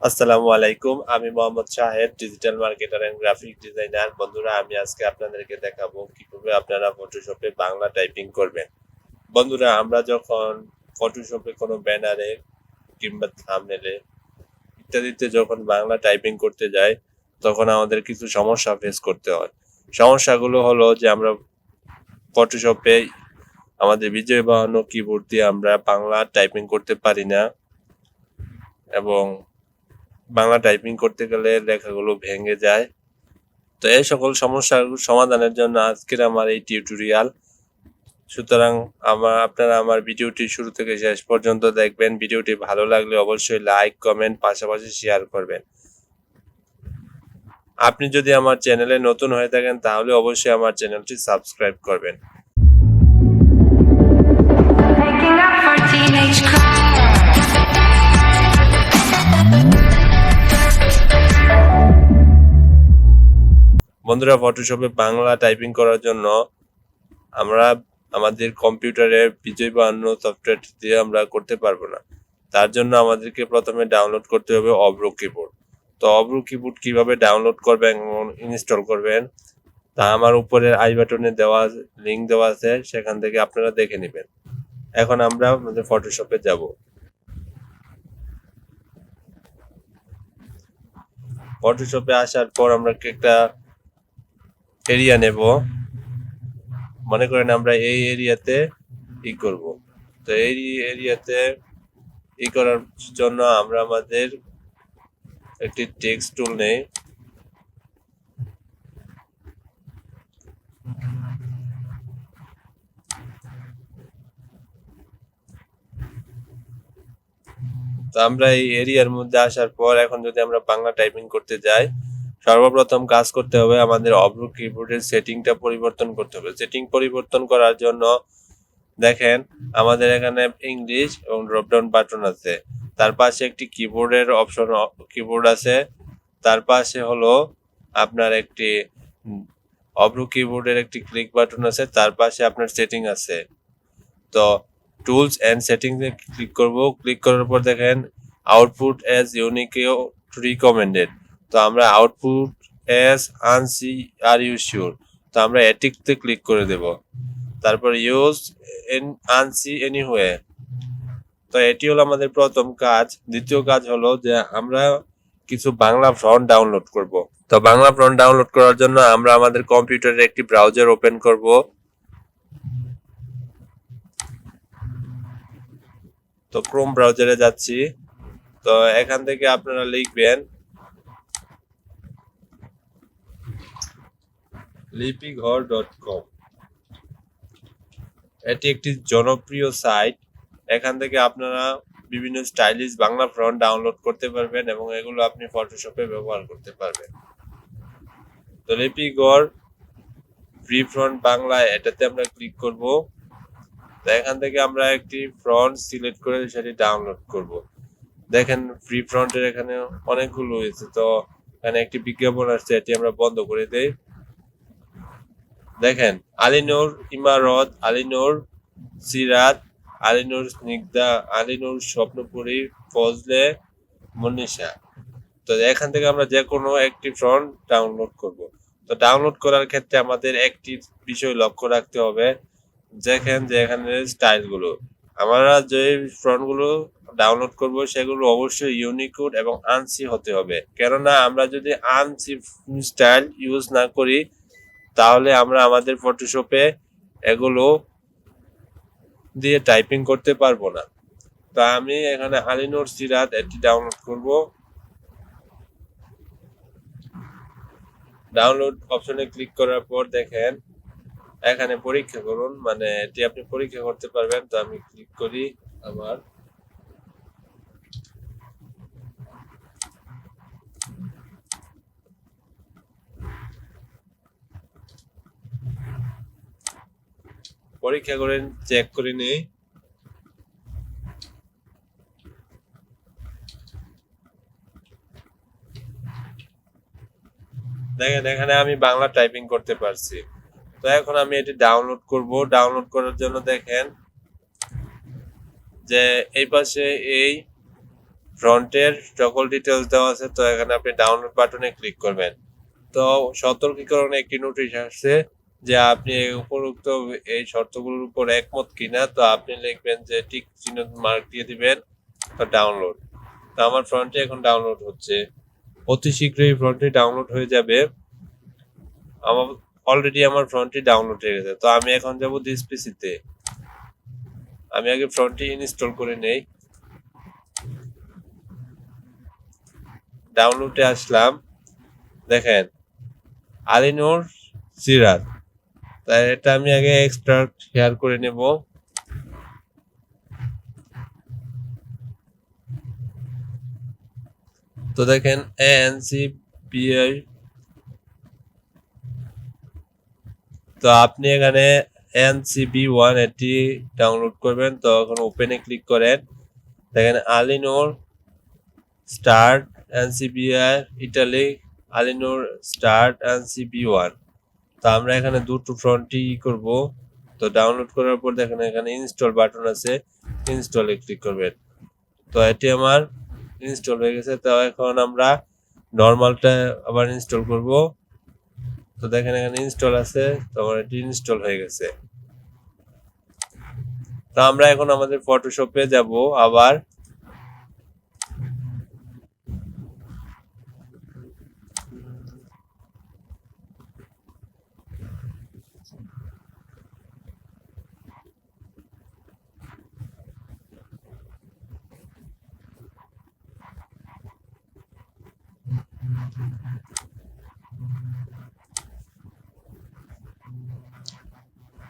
আসসালামু আলাইকুম। আমি Mohammad Shahed, digital marketer and graphic designer. বন্ধুরা, আমি আজকে আপনাদেরকে দেখাবো কিভাবে আপনারা ফটোশপে বাংলা টাইপিং করবেন। বন্ধুরা, আমরা যখন ফটোশপে কোনো ব্যানারে কিংবা থাম্বনেলে ইত্যাদিতে যখন বাংলা টাইপিং করতে যাই, তখন আমাদের কিছু সমস্যা ফেস করতে হয়। সমস্যাগুলো হলো যে আমরা ফটোশপে আমাদের বিজয় বাহানো কিবোর্ড দিয়ে আমরা বাংলা টাইপিং করতে পারি না, এবং বাংলা টাইপিং করতে গেলে লেখাগুলো ভেঙে যায়। তো এই সকল সমস্যার সমাধানের জন্য আজকের আমার এই টিউটোরিয়াল। সুতরাং আপনারা আমার ভিডিওটি শুরু থেকে শেষ পর্যন্ত দেখবেন। ভিডিওটি ভালো লাগলে অবশ্যই লাইক, কমেন্ট, পাশাপাশি শেয়ার করবেন। আপনি যদি আমার চ্যানেলে নতুন হয়ে থাকেন তাহলে অবশ্যই আমার চ্যানেলটি সাবস্ক্রাইব করবেন। বন্ধুরা, ফটোশপে বাংলা টাইপিং করার জন্য আমরা আমাদের কম্পিউটারে বিজয় বাহান্ন সফটওয়্যার দিয়ে আমরা করতে পারবো না। তার জন্য আমাদেরকে প্রথমে ডাউনলোড করতে হবে অভ্র কিবোর্ড। তো অভ্র কিবোর্ড কিভাবে ডাউনলোড করবেন এবং ইনস্টল করবেন তা আমার উপরের আই বাটনে দেওয়া লিঙ্ক দেওয়া আছে, সেখান থেকে আপনারা দেখে নেবেন। এখন আমরা আমাদের ফটোশপে যাব। ফটোশপে আসার পর আমরা একটা এরিয়া নেব। মনে করেন আমরা এই এরিয়াতে করব। তো এই এরিয়াতে করার জন্য আমরা আমাদের একটি টেক্সট টুল নেই। তো আমরা এই এরিয়ার মধ্যে আসার পর এখন যদি আমরা বাংলা টাইপিং করতে যাই, সর্বপ্রথম কাজ করতে হবে আমাদের অভ্র কিবোর্ডের সেটিংটা পরিবর্তন করতে হবে। সেটিং পরিবর্তন করার জন্য দেখেন আমাদের এখানে ইংলিশ এবং ড্রপডাউন বাটন আছে, তার পাশে একটি কিবোর্ডের অপশন কিবোর্ড আছে, তার পাশে হলো আপনার একটি অভ্র কিবোর্ডের একটি ক্লিক বাটন আছে, তার পাশে আপনার সেটিং আছে। তো টুলস এন্ড সেটিংস এ ক্লিক করব। ক্লিক করার পর দেখেন আউটপুট অ্যাজ ইউনিক রিকমেন্ডেড। তো আমরা output as ANSI are you sure, তো আমরা এটিকতে ক্লিক করে দেব। তারপর ইউজ আনসি এনিওয়ে। তো এটি হলো আমাদের প্রথম কাজ। দ্বিতীয় কাজ হলো যে আমরা কিছু বাংলা ফন্ট ডাউনলোড করব। তো বাংলা ফন্ট ডাউনলোড করার জন্য আমরা আমাদের কম্পিউটারে একটি ব্রাউজার ওপেন করব। তো ক্রোম ব্রাউজারে যাচ্ছি। তো এখান থেকে আপনারা লিখবেন lipighor.com। এটি একটি জনপ্রিয় সাইট। এখান থেকে আপনারা বিভিন্ন স্টাইলিশ বাংলা ফন্ট ডাউনলোড করতে পারবেন এবং এগুলো আপনি ফটোশপে ব্যবহার করতে পারবেন। তো লিপিঘর ফ্রি ফ্রন্ট বাংলা, এটাতে আমরা ক্লিক করব। তো এখান থেকে আমরা একটি ফ্রন্ট সিলেক্ট করে সেটি ডাউনলোড করব। দেখেন ফ্রি ফ্রন্টের এখানে অনেকগুলো হয়েছে, তো এখানে একটি বিজ্ঞাপন আসছে, এটি আমরা বন্ধ করে দেই। দেখেন আলিনুর ইমারত, আলিনুর সিরাত, আলিনুর স্নিগ্ধা, আলিনুর স্বপ্নপুরী, ফজলে মনীষা। তো এখান থেকে আমরা যে কোনো একটি ফ্রন্ট ডাউনলোড করব। তো ডাউনলোড করার ক্ষেত্রে আমাদের একটি বিষয় লক্ষ্য রাখতে হবে। দেখেন যে এখানে স্টাইলগুলো, আমরা যে ফ্রন্টগুলো ডাউনলোড করব সেগুলো অবশ্যই ইউনিকোড এবং আনসি হতে হবে। কেননা আমরা যদি আনসি স্টাইল ইউজ না করি তাহলে আমরা আমাদের ফটোশপে এগুলো দিয়ে টাইপিং করতে পারবো না। তো আমি এখানে আলিনুর সিরাত এটি ডাউনলোড করব। ডাউনলোড অপশনে ক্লিক করার পর দেখেন এখানে পরীক্ষা করুন, মানে এটি আপনি পরীক্ষা করতে পারবেন। তো আমি ক্লিক করি আমার। পরীক্ষা করে চেক করে নিই। দেখেন এখানে আমি বাংলা টাইপিং করতে পারছি। তো এখন আমি এটি ডাউনলোড করব। ডাউনলোড করার জন্য দেখেন যে এই পাশে এই ফ্রন্টের সকল ডিটেলস দেওয়া আছে। তো এখানে আপনি ডাউনলোড বাটনে ক্লিক করবেন। তো সতর্কীকরণ একটি নোটিশ আসছে যে আপনি এই উপরোক্ত এই শর্তগুলোর উপর একমত কিনা। তো আপনি লিখবেন যে টিক চিহ্ন মার্ক দিয়ে দিবেন, তো ডাউনলোড। তো আমার ফ্রন্টে এখন ডাউনলোড হচ্ছে, অতি শীঘ্রই ফ্রন্টে ডাউনলোড হয়ে যাবে। আমার অলরেডি আমার ফ্রন্টটি ডাউনলোড হয়ে গেছে। তো আমি এখন যাব দিস পিসিতে। আমি আগে ফ্রন্টটি ইনস্টল করে নেই। ডাউনলোডে আসলাম, দেখেন আলিনুর সিরাত। তাই এটা আমি আগে এক্সট্রাক্ট শেয়ার করে নেব। তো দেখেন ANCPI। তো আপনি এখানে ANCB1 এটি ডাউনলোড করবেন। তো এখন ওপেনে ক্লিক করেন, দেখেন Alinur start ANCBI Italy, Alinur start ANCB1। তো আমরা এখানে দুটো ফ্রন্টই করব। তো ডাউনলোড করার পর দেখেন এখানে ইনস্টল বাটন আছে, ইনস্টলে ক্লিক করবেন। তো এটি আমার ইনস্টল হয়ে গেছে। তো এখন আমরা নর্মালটা আবার ইনস্টল করব। তো দেখেন এখানে ইনস্টল আছে, তো আমার এটি ইনস্টল হয়ে গেছে। তো আমরা এখন আমাদের ফটোশপে যাব আবার।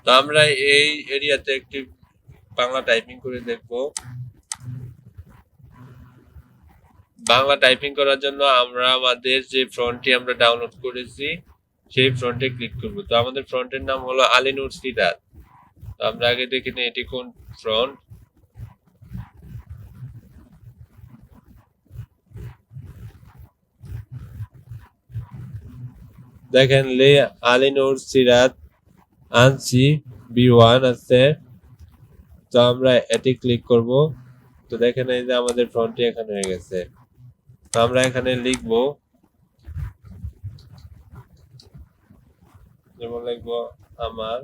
তো আমরা এই এরিয়াতে একটি বাংলা টাইপিং করে দেখব। বাংলা টাইপিং করার জন্য আমরা আমাদের যে ফ্রন্টটি আমরা ডাউনলোড করেছি সেই ফ্রন্টে ক্লিক করব। তো আমাদের ফ্রন্টের নাম হলো আলিনুর সিরাত। তো আমরা আগে দেখে নিই এটি কোন ফ্রন্ট। দেখেন লে আলিনুর সিরাত আনসি B1 আছে। তো আমরা এটি ক্লিক করব। তো দেখেন এই যে আমাদের ফ্রন্টটি এখানে হয়ে গেছে। তো আমরা এখানে লিখব, যেমন লিখব আমার।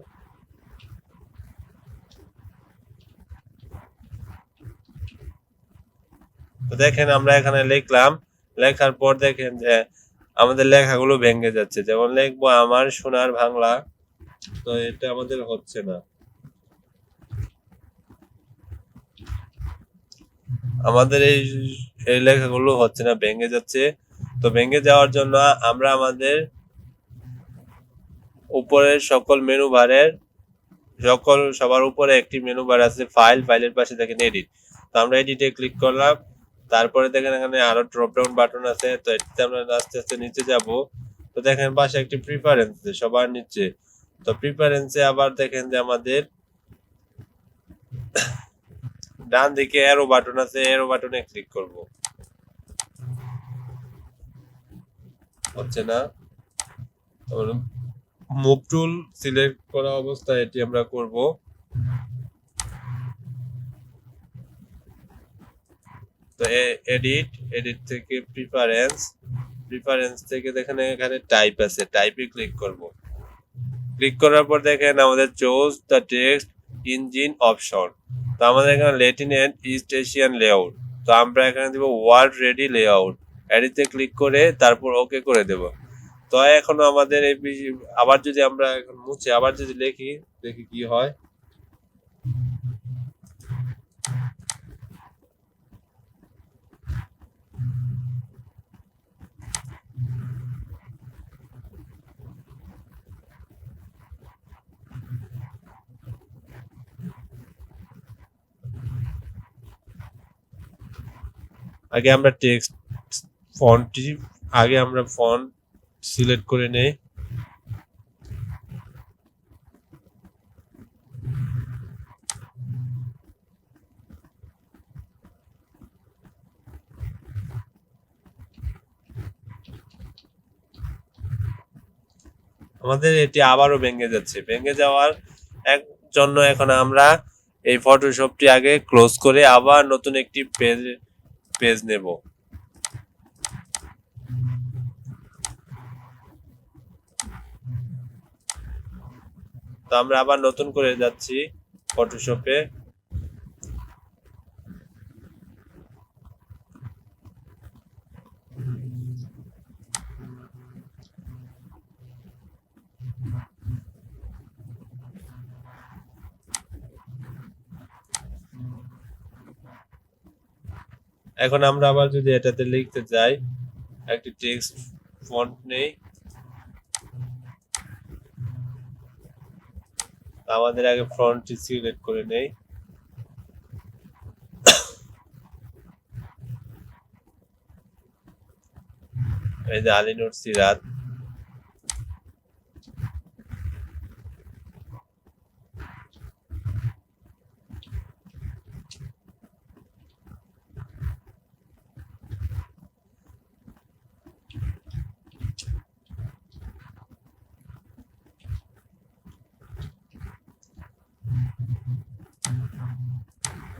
তো দেখেন আমরা এখানে লিখলাম, লেখার পর দেখেন যে আমাদের লেখাগুলো ভেঙে যাচ্ছে। যেমন লিখবো আমার সোনার বাংলা, তো এটা আমাদের হচ্ছে না। আমাদের এই লেখাগুলো হচ্ছে না, ভেঙে যাচ্ছে। তো ভেঙে যাওয়ার জন্য আমরা আমাদের উপরের সকল মেনু বারের সবার উপরে একটি মেনু বার আছে, ফাইলের পাশে দেখেন এডিট। তো আমরা এডিটে ক্লিক করলাম। তারপরে দেখেন এখানে আরো ড্রপ ডাউন বাটন আছে। তো এটিতে আমরা আস্তে আস্তে নিচে যাব। তো দেখেন পাশে একটি প্রিফারেন্স আছে সবার নিচে। তো প্রিফারেন্সে আবার দেখেন যে আমাদের ডান দিকে অ্যারো বাটন আছে, অ্যারো বাটনে ক্লিক করব। হচ্ছে না। মুভ টুল সিলেক্ট করা অবস্থায় এটি আমরা করব। তো এডিট থেকে প্রিফারেন্স থেকে দেখেন এখানে টাইপ আছে, টাইপে ক্লিক করব। ক্লিক করার পর দেখেন আমাদের choose the text engine option. তো আমাদের এখানে Latin and East Asian layout. তো আমরা এখানে দিব ওয়ার্ল্ড রেডি লেআউট। এডিতে ক্লিক করে তারপর ওকে করে দেব। তো এখনো আমাদের এই আবার যদি আমরা এখন মুছে আবার যদি লিখি, দেখি কি হয়। আগে আমরা টেক্সট ফন্টটি ফন্ট সিলেক্ট করে নেই। আমাদের এটি আবারও ভেঙে যাচ্ছে। ভেঙে যাওয়ার জন্য এখন আমরা এই ফটোশপটি আগে ক্লোজ করে আবার নতুন একটি পেজ পেজ নেব। তো আমরা আবার নতুন করে যাচ্ছি ফটোশপে। এখন আমরা আবার যদি এটাতে লিখতে যাই, একটি টেক্সট ফন্ট নেই, আমাদের আগে ফন্টটি সিলেক্ট করে নেই। এই যে আলিনুর সিরাত।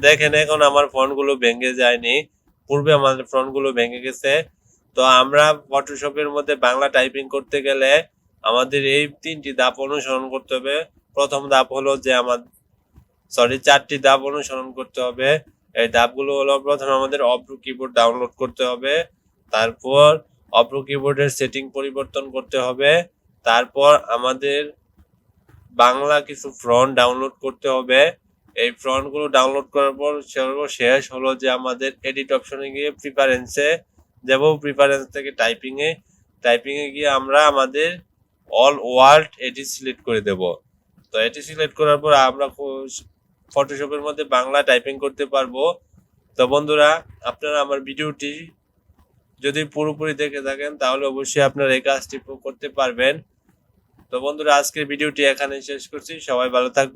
দেখেন এখন আমার ফন্টগুলো ভেঙে যায়নি, পূর্বে আমাদের ফন্টগুলো ভেঙে গেছে। তো আমরা ফটোশপের মধ্যে বাংলা টাইপিং করতে গেলে আমাদের এই 3টি ধাপ অনুসরণ করতে হবে। প্রথম ধাপ হলো যে চারটি ধাপ অনুসরণ করতে হবে। এই ধাপগুলো হলো, প্রথমে আমাদের অব্রু কিবোর্ড ডাউনলোড করতে হবে, তারপর অব্রু কিবোর্ডের সেটিং পরিবর্তন করতে হবে, তারপর আমাদের বাংলা কিছু ফন্ট ডাউনলোড করতে হবে। এই ফন্টগুলো ডাউনলোড করার পর সর্বশেষ হলো যে আমাদের এডিট অপশনে গিয়ে প্রিফারেন্সে যাব, প্রিফারেন্স থেকে টাইপিংয়ে গিয়ে আমরা আমাদের অল ওয়ার্ল্ড এটি সিলেক্ট করে দেব। তো এটি সিলেক্ট করার পর আমরা ফটোশপের মধ্যে বাংলা টাইপিং করতে পারবো। তো বন্ধুরা, আপনারা আমার ভিডিওটি যদি পুরোপুরি দেখে থাকেন তাহলে অবশ্যই আপনারা এই কাজটি করতে পারবেন। তো বন্ধুরা, আজকের ভিডিওটি এখানে শেষ করছি। সবাই ভালো থাকবেন।